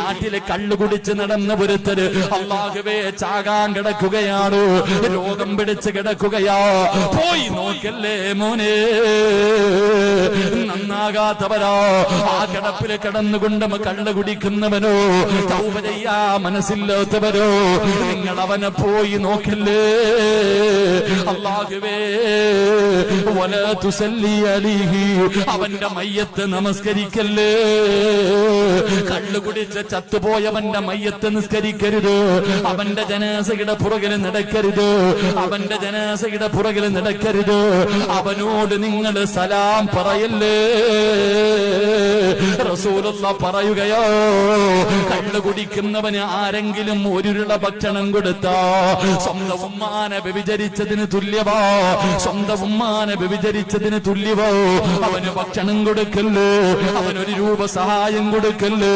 നാട്ടിലെ കള്ളു കുടിച്ച് നടന്ന ഒരുത്തര് അല്ലാഹുവേ ചാകാൻ കിടക്കുകയാണ്, രോഗം പിടിച്ച് കിടക്കുകയാ. പോയി നോക്കല്ലേ മോനെ, നന്നാകാത്തവരോ ആ കിടപ്പിൽ കിടന്നുകൊണ്ട് കള്ളു കുടിക്കുന്നവനോ തൗബ ചെയ്യാ മനസ്സില്ലാത്തവരോ നിങ്ങൾ അവനെ പോയി നോക്കില്ലേ. അല്ലാഹുവേ വലാ തുസല്ലി അലൈഹി, അവന്റെ മയ്യത്ത് നമസ്കരിക്കല്ലേ. കള്ളു കുടിച്ച് ചത്തുപോയവന്റെ മയ്യത്ത് നിസ്കരിക്കരുത്, അവന്റെ ജനാസയുടെ പുറകിൽ നടക്കരുത്, അവന്റെ ജനാസയുടെ പുറകിൽ നടക്കരുത്. അവനോട് നിങ്ങൾ സലാം പറയല്ലേ. റസൂലുള്ളാഹി പറയുകയോ, കള്ളു കുടിക്കുന്നവന് ആരെങ്കിലും ഒരുരുള ഭക്ഷണം കൊടുത്താ സ്വന്തം ഉമ്മാനെ വ്യഭിചരിച്ചതിന് തുല്യവോ, സ്വന്തം ഉമ്മാനെ വ്യഭിചരിച്ചതിന് തുല്യവോ. അവന് ഭക്ഷണം കൊടുക്കല്ലോ, അവനൊരു രൂപ സഹായം കൊടുക്കല്ലോ.